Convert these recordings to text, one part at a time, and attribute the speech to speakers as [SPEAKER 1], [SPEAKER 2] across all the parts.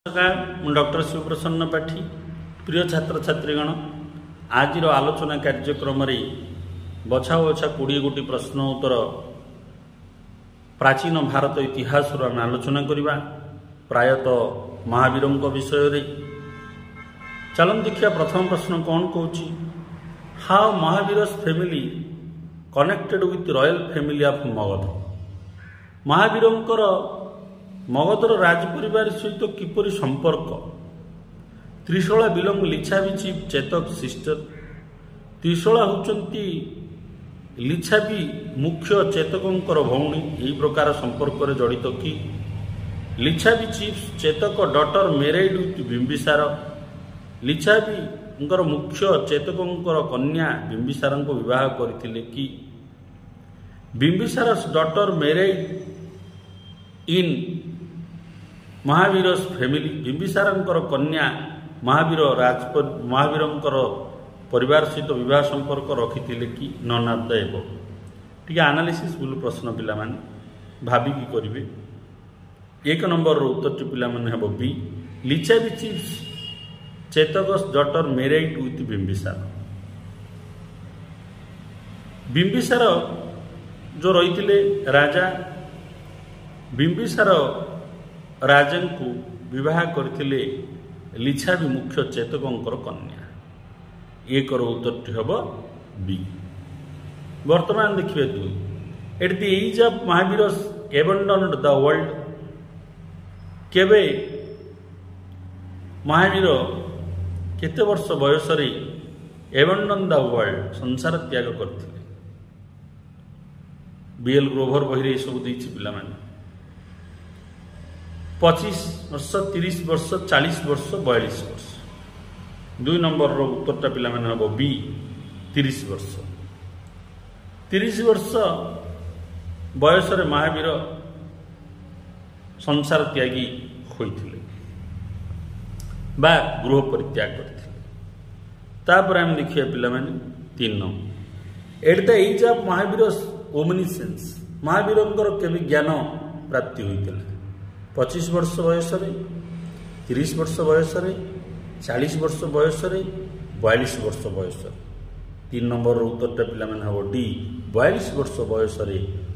[SPEAKER 1] नमस्कार, डॉक्टर शिवप्रसन्न पाठी। प्रिय छात्र छात्रीगण, आज आलोचना कार्यक्रम बछा बछा 20 गोटी प्रश्न उत्तर प्राचीन भारत इतिहास आम आलोचना करवा प्रायतः महावीर विषय। चलन देखिए प्रथम प्रश्न कौन कौच, how Mahavir family connected with royal family of Magadha. Mahavir मगधर राज परिवार सहित किपरि संपर्क। Trishala belong Licchavi chief Chetak sister. Trishala होचंती लिच्छावी मुख्य चेतकंकर भौणी। यही प्रकार संपर्क रे जड़ित कि Licchavi chief Chetak daughter married with Bimbisara. Licchavi मुख्य चेतकंकर कन्या बिंबिसार को विवाह करथिले कि Bimbisara daughter married in Mahavir family. Bimbisara कन्या महावीर परिवार सहित विवाह संपर्क रखी कि नन ऑफ द एबव। टी एनालिसिस बोलू प्रश्न पिला माने भाविकी करेंगे। एक नंबर उत्तर टी पिला माने हबो B, Licchavi chief Chetak daughter married with Bimbisara. Bimbisara जो रही राजा, बिंबिसार राजन को विवाह करथिले लिच्छावी मुख्य चेतकंकर कन्या। एक उत्तर हम बी। वर्तमान देखिए दुई, at the age of Mahavir abandoned the world. केबे महावीर केते वर्ष बयस एबंडन द वर्ल्ड संसार त्याग करथिले। बीएल ग्रोवर बही सब देछि पिला माने 25 वर्ष, 30 वर्ष, 40 वर्ष, 42 वर्ष। 2 नंबर उत्तरटा पिला माने हबो बी, 30 वर्ष। 30 वर्ष बयस महावीर संसार त्यागी होइथिले बा गृह परित्याग करथिले। तापर हम देखिए पिला माने 3 number, at the age of Mahavir omniscience. Mahavir केबे ज्ञान प्राप्ति होइथिले 25 वर्ष बयस, 30 वर्ष बयस, 40 वर्ष बयस, 42 वर्ष बयस। 3 नंबर उत्तरटा पिला माने हबो डी, 42 वर्ष बयस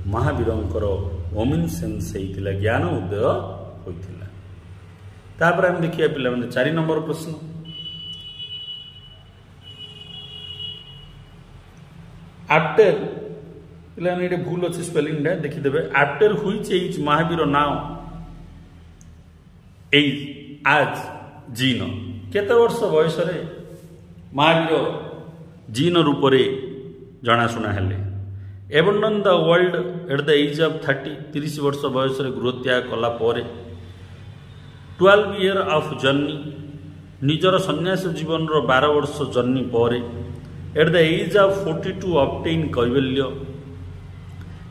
[SPEAKER 1] महावीर ओमिनसेंस होइथिला, ज्ञान उदय होइथिला। तापर हम देखिए पिला माने 4 नंबर प्रश्न, आफ्टर पिला माने भूल अछि स्पेलिंग डा देखि देबे। After which age Mahavir now as आज जीन। केते वर्ष बयस महावीर जीन रूप से जनाशुना हेले। Abandon the world at the age of 30। 30 वर्ष बयस गृह त्याग कला परे 12 ईयर ऑफ जर्नी। निजर सन्यास जीवन 12 वर्ष जर्नी पर at the age of 42 obtain Kaivalya.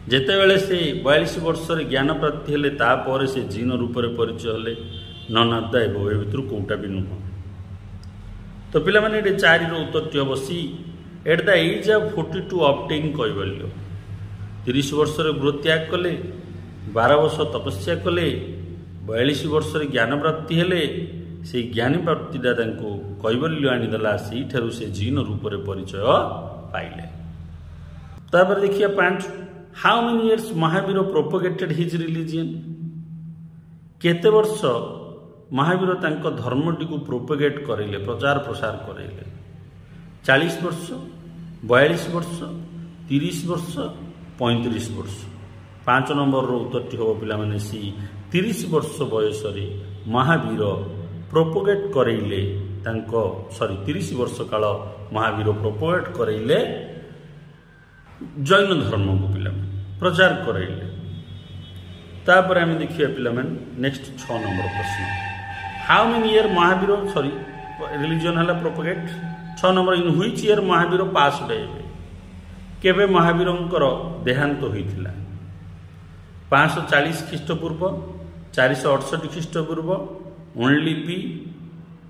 [SPEAKER 1] जेतेबेले से 42 वर्ष ज्ञान प्राप्ति हेले तापर से जीन रूप से परिचय हेले नन ऑफ द एबव। भितर कोटा भी नुह। तो पिला माने 4 उत्तर हम सी, at the age of 42 obtain kaivalya. 30 वर्ष गृह त्याग कले, 12 वर्ष तपस्या कले, 42 वर्ष ज्ञान प्राप्ति हेले। से ज्ञान प्राप्तिटा कैवल्य आनीदेला, से ठारू से जीन रूप से परिचय पाइले। तापर देखिए 5, how many years Mahavir propagated his religion. केते वर्ष महावीर तांको धर्मटी को प्रोपोगेट करेले, प्रचार प्रसार करेले। 40 वर्ष, 42 वर्ष, 30 वर्ष, 35 वर्ष। 5 नंबर उत्तर हम पिला माने सी, 30 वर्ष बयस महावीर प्रोपोगेट करेले 30 वर्ष काल महावीर प्रोपोगेट करेले जैन धर्म को पिला प्रचार करेले। तापर हम देखिए पिला नेक्स्ट 6 नंबर प्रश्न, how many year Mahavir religion है propagate. 6 number, in which year Mahavir passed away. केबे महावीर देहांत होइथिला। 540 ख्रीष्टपूर्व, 468 ख्रीष्टपूर्व, only B,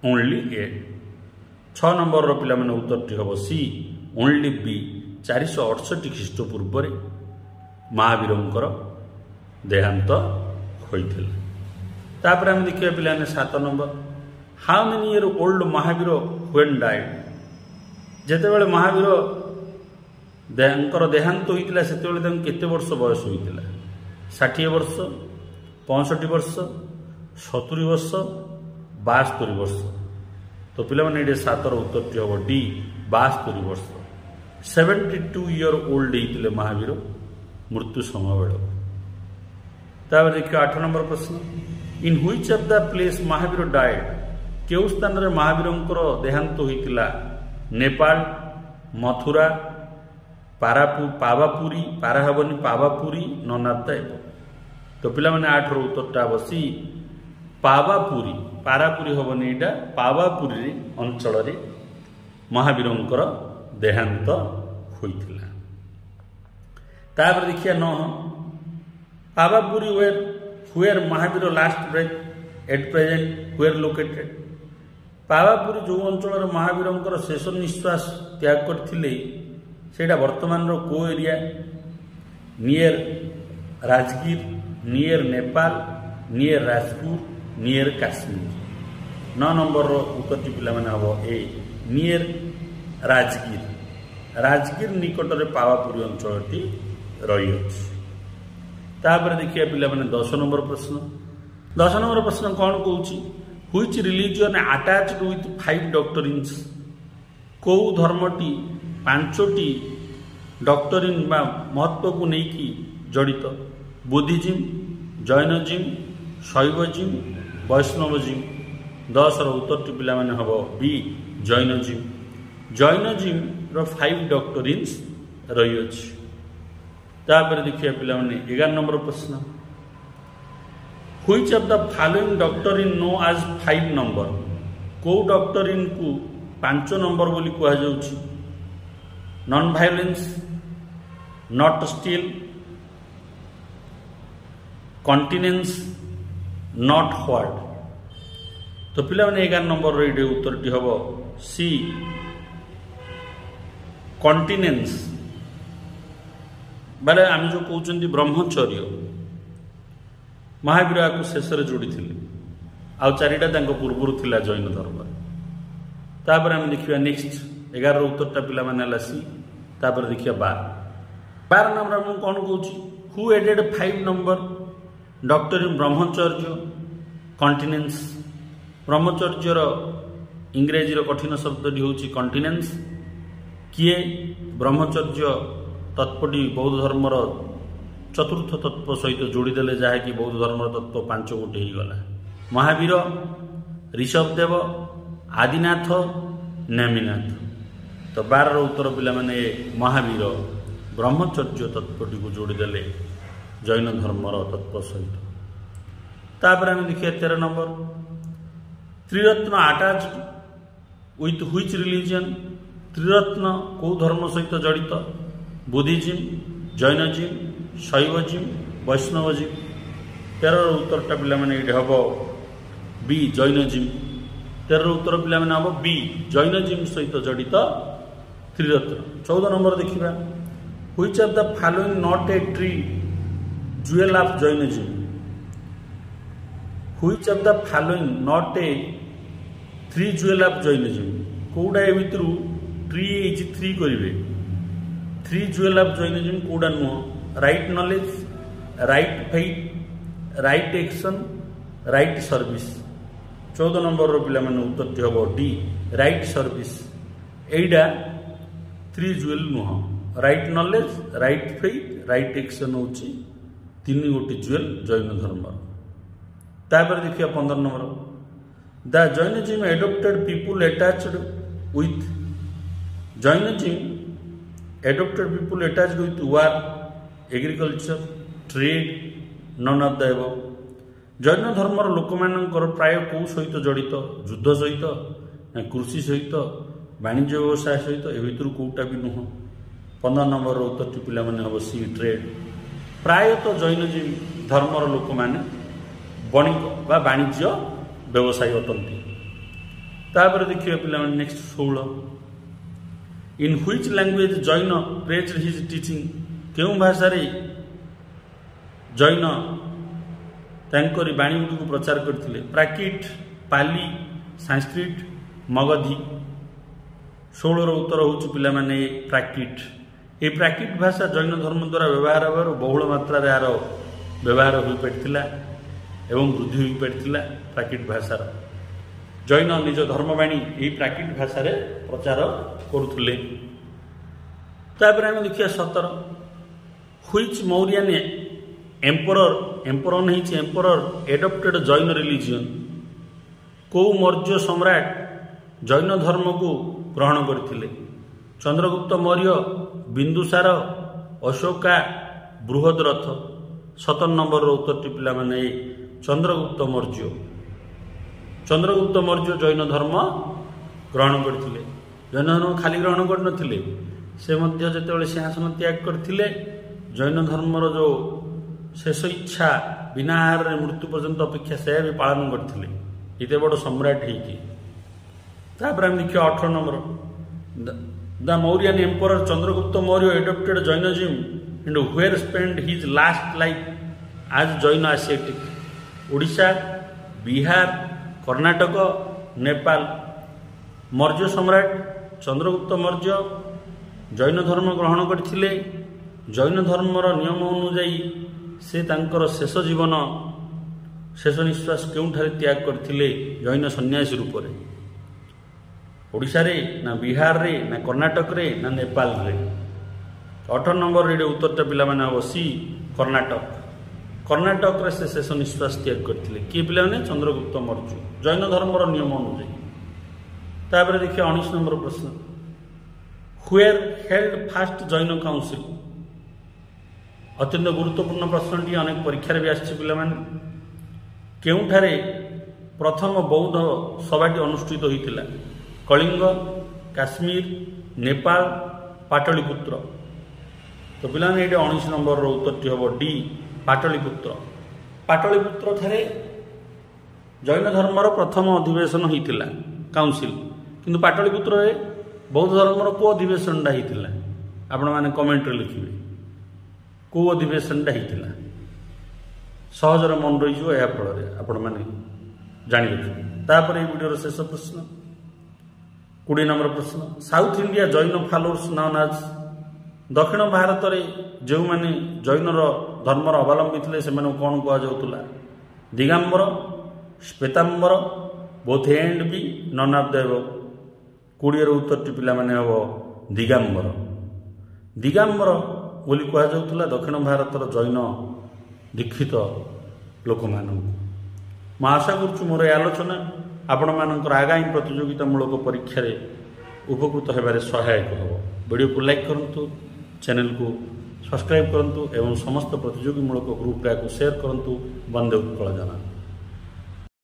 [SPEAKER 1] only A. 6 number पिला माने उत्तर हम सी, ओनली बी। 468 ख्रीष्टपूर्व महावीर देहांत होइथिला। तापर आम देखिए पे 7 number how many year old Mahavir when died जेते बेले महावीर देहांत होता से केते वर्ष बयस होता 60 वर्ष 65 वर्ष 70 वर्ष 72 वर्ष तो पे ये 7 उत्तर हम डी 72 वर्ष 72 इयर ओल्ड होते महावीर मृत्यु समय बेल तापर देखिए 8 नंबर प्रश्न in which of the place Mahavir died केउ स्थान रे महावीर देहांत होता नेपाल मथुरा पावापुरी पारा हेनी पावापुरी ननाता तो पे 8 उत्तरटा हम सी पावापुरी पारापुरी हेनी यहाँ पावापुरी अंचल महावीर देहांत होता तापर देखिए 9 Pawapuri where Mahavir last breath at present where located Pawapuri जो अंचल महावीर शेष निश्वास त्याग करते सेटा वर्तमान को area near Rajgir near Nepal near Rajpur near Kashmir 9 number उत्तर पे हम ए नियर राजगीर निकट में पावापुरी अंचल रही तापर देखिए पे 10 नंबर प्रश्न 10 नंबर प्रश्न कौन कौच व्हिच रिलीजन अटैच्ड विथ 5 डॉक्टरिन्स कौ धर्मटी 5टी डॉक्टरिन महत्व को लेकिन जड़ित बुद्धिज्म जैनजिम शैवजिम वैष्णवजिम 10 उत्तर पे हम बी जैनजिम 5 डॉक्टरिन्स रही तापर देखिए पे 11 नंबर प्रश्न which of the following doctrine known as 5 number को डॉक्टरिन को 5 नंबर बोली कहुच्छी non violence not steal continence not what तो पे 11 नंबर ये उत्तरटी हम सी कॉन्टिनेंस बाले आम जो कहते ब्रह्मचर्य महावीर को शेष जोड़ी थे आउ 4टा पूर्वर थिला जैन धर्म तापर आम देखिए नेक्स्ट 11 उत्तरटा पे सी तापर देखिए 12 नंबर मुझे कौन कौच हु एडेड 5 नंबर डॉक्टर इन ब्रह्मचर्य कॉन्टिनेंस ब्रह्मचर्यर इंग्रेजी कठिन शब्द हूँ कॉन्टिनेंस किए ब्रह्मचर्य तत्वटी बौद्ध धर्मर चतुर्थ तत्व सहित जोड़ीदे जहाँकि बौद्ध धर्मर तत्व 5 गोटे होगला महावीर ऋषभदेव आदिनाथ नेमिनाथ तो 12 उत्तर पे महावीर ब्रह्मचर्य तत्वटी को जोड़ीदे जैन धर्मर तत्व सहित तापर आम देखिए 13 number Triratna attached with which religion Triratna कौ धर्म सहित जड़ित बुद्धिज्म जैनजिम शैवजिम वैष्णवजिम 13 उत्तरटा पे हम बी जैनजिम 13 उत्तर पे हम बी जैनजिम सहित जड़ित त्रिरत्न 14 नंबर देखा which of the following not a three jewel of Jainism which of the following not a 3 jewel of Jainism कौटा ए भितर ट्री इज 3 करेंगे 3 ज्वेल ऑफ जैनजिम कौटा नुह right knowledge right faith right action right service 14 number पे उत्तर हम D right service एटा 3 jewel नुह right knowledge right faith right action हूँ 3 गोटी ज्वेल जैन धर्म तापर देखिए 15 number the Jainism adopted people attached with Jainism adopted people attached with war agriculture trade none of the above Jain धर्मर लोक मानकर प्राय कौ सहित जड़ित युद्ध सहित ना कृषि सहित वाणिज्य व्यवसाय सहित ए भितर कौटा भी नुह 15 नंबर उत्तर पे हम सी ट्रेड प्रायतः जैन धर्मर लोक मैंने बणिक बा वाणिज्य व्यवसायी अटंती तापर देखिए पे next 16 in which language Jain praised his teaching क्यों भाषा रे जैन ତାଙ୍କରି ବାଣୀଗୁଡ଼ିକୁ ପ୍ରଚାର କରିଥିଲେ। ପ୍ରାକୃତ, ପାଲି, ସାଂସ୍କ୍ରିଟ, ମଗଧୀ। 16ର ଉତ୍ତର ହେଉଛି ପିଲାମାନେ ପ୍ରାକୃତ। এই ପ୍ରାକୃତ ଭାଷା ଜୈନ ଧର୍ମ ଦ୍ୱାରା ବ୍ୟବହାର ହେବାରୁ ବହୁଳ ମାତ୍ରାରେ ଏହାର ବ୍ୟବହାର ହୋଇପାରିଥିଲା ଏବଂ ବୃଦ୍ଧି ହୋଇପାରିଥିଲା ପ୍ରାକୃତ ଭାଷାର। ଜୈନ ନିଜ ଧର୍ମବାଣୀ ଏହି ପ୍ରାକୃତ ଭାଷାରେ ପ୍ରଚାର କରୁଥିଲେ। ତାପରେ ଆମେ ଦେଖିବା 17 ହ୍ୱିଚ୍ ମୌରିଆନ୍ ଏମ୍ପରର ହେଇଛି ଏମ୍ପରର ଏଡପ୍ଟେଡ୍ ଜୈନ ରିଲିଜିଅନ୍। କେଉଁ ମୌର୍ଯ୍ୟ ସମ୍ରାଟ ଜୈନ ଧର୍ମକୁ ଗ୍ରହଣ କରିଥିଲେ? ଚନ୍ଦ୍ରଗୁପ୍ତ ମୌର୍ଯ୍ୟ, ବିନ୍ଦୁସାର, ଅଶୋକା, ବୃହଦ୍ରଥ। 17 ନମ୍ବରର ଉତ୍ତରଟି ପିଲାମାନେ ଚନ୍ଦ୍ରଗୁପ୍ତ ମୌର୍ଯ୍ୟ। ଚନ୍ଦ୍ରଗୁପ୍ତ ମୌର୍ଯ୍ୟ ଜୈନ ଧର୍ମ ଗ୍ରହଣ କରିଥିଲେ। ଜୈନ ଧର୍ମ ଖାଲି ଗ୍ରହଣ କରିନଥିଲେ, ସେ ମଧ୍ୟ ଯେତେବେଳେ ସିଂହାସନ ତ୍ୟାଗ କରିଥିଲେ ଜୈନ ଧର୍ମର ଯେଉଁ ଶେଷ ଇଚ୍ଛା ବିନା ଆହାରରେ ମୃତ୍ୟୁ ପର୍ଯ୍ୟନ୍ତ ଅପେକ୍ଷା ସେ ବି ପାଳନ କରିଥିଲେ ଏତେ ବଡ଼ ସମ୍ରାଟ ହେଇକି। ତାପରେ ଆମେ ଦେଖିବା 18 number the Mauryan emperor Chandragupta Maurya adopted Jainism and where spend his last life as Jain ascetic. Odisha, Bihar, Karnataka, Nepal. Maurya ସମ୍ରାଟ ଚନ୍ଦ୍ରଗୁପ୍ତ ମୌର୍ଯ୍ୟ ଜୈନ ଧର୍ମ ଗ୍ରହଣ କରିଥିଲେ। ଜୈନ ଧର୍ମର ନିୟମ ଅନୁଯାୟୀ ସେ ତାଙ୍କର ଶେଷ ଜୀବନ ଶେଷ ନିଶ୍ୱାସ କେଉଁଠାରେ ତ୍ୟାଗ କରିଥିଲେ? ଜୈନ ସନ୍ନ୍ୟାସୀ ରୂପରେ। ଓଡ଼ିଶାରେ ନା ବିହାରରେ ନା କର୍ଣ୍ଣାଟକରେ ନା ନେପାଳରେ? 18 ନମ୍ବରରେ ଏଠି ଉତ୍ତରଟା ପିଲାମାନେ ହେବ ସି କର୍ଣ୍ଣାଟକ। କର୍ଣ୍ଣାଟକରେ ସେ ଶେଷ ନିଶ୍ୱାସ ତ୍ୟାଗ କରିଥିଲେ। କିଏ ପିଲାମାନେ? ଚନ୍ଦ୍ରଗୁପ୍ତ ମୌର୍ଯ୍ୟ ଜୈନ ଧର୍ମର ନିୟମ ଅନୁଯାୟୀ। ତାପରେ ଦେଖିବା 19 ନମ୍ବର ପ୍ରଶ୍ନ where held first Jain council. ଅତ୍ୟନ୍ତ ଗୁରୁତ୍ୱପୂର୍ଣ୍ଣ ପ୍ରଶ୍ନଟି, ଅନେକ ପରୀକ୍ଷାରେ ବି ଆସିଛି ପିଲାମାନେ। କେଉଁଠାରେ ପ୍ରଥମ ବୌଦ୍ଧ ସଭାଟି ଅନୁଷ୍ଠିତ ହୋଇଥିଲା? କଳିଙ୍ଗ, କାଶ୍ମୀର, ନେପାଳ, ପାଟଳିପୁତ୍ର। ତ ପିଲାମାନେ ଏଇଠି 19 ନମ୍ବରର ଉତ୍ତରଟି ହେବ ଡି ପାଟଳିପୁତ୍ର। ପାଟଳିପୁତ୍ରଠାରେ ଜୈନ ଧର୍ମର ପ୍ରଥମ ଅଧିବେଶନ ହୋଇଥିଲା କାଉନସିଲ୍। କିନ୍ତୁ ପାଟଳିପୁତ୍ରରେ ବୌଦ୍ଧ ଧର୍ମର କେଉଁ ଅଧିବେଶନଟା ହୋଇଥିଲା? ଆପଣମାନେ କମେଣ୍ଟରେ ଲେଖିବେ କେଉଁ ଅଧିବେଶନଟା ହୋଇଥିଲା। ସହଜରେ ମନେ ରହିଯିବ ଏହା ଫଳରେ ଆପଣମାନେ ଜାଣିରଖିବେ। ତାପରେ ଏହି ଭିଡ଼ିଓର ଶେଷ ପ୍ରଶ୍ନ 20 ନମ୍ବର ପ୍ରଶ୍ନ south India Jain followers known as. ଦକ୍ଷିଣ ଭାରତରେ ଯେଉଁମାନେ ଜୈନର ଧର୍ମର ଅବଲମ୍ବୀ ଥିଲେ ସେମାନଙ୍କୁ କ'ଣ କୁହାଯାଉଥିଲା? Digambar, Shvetambar, both and B none of the above. 20ର ଉତ୍ତରଟି ପିଲାମାନେ ହେବ ଦିଗାମ୍ବର। ଦିଗାମ୍ବର ବୋଲି କୁହାଯାଉଥିଲା ଦକ୍ଷିଣ ଭାରତର ଜୈନ ଦୀକ୍ଷିତ ଲୋକମାନଙ୍କୁ। ମୁଁ ଆଶା କରୁଛି ମୋର ଏ ଆଲୋଚନା ଆପଣମାନଙ୍କର ଆଗାମୀ ପ୍ରତିଯୋଗିତାମୂଳକ ପରୀକ୍ଷାରେ ଉପକୃତ ହେବାରେ ସହାୟକ ହେବ। ଭିଡ଼ିଓକୁ ଲାଇକ୍ କରନ୍ତୁ, ଚ୍ୟାନେଲକୁ ସବସ୍କ୍ରାଇବ୍ କରନ୍ତୁ ଏବଂ ସମସ୍ତ ପ୍ରତିଯୋଗୀମୂଳକ ଗ୍ରୁପ୍ରେ ଏହାକୁ ସେୟାର କରନ୍ତୁ। ବନ୍ଦେ ଉତ୍କଳ ଜନତା।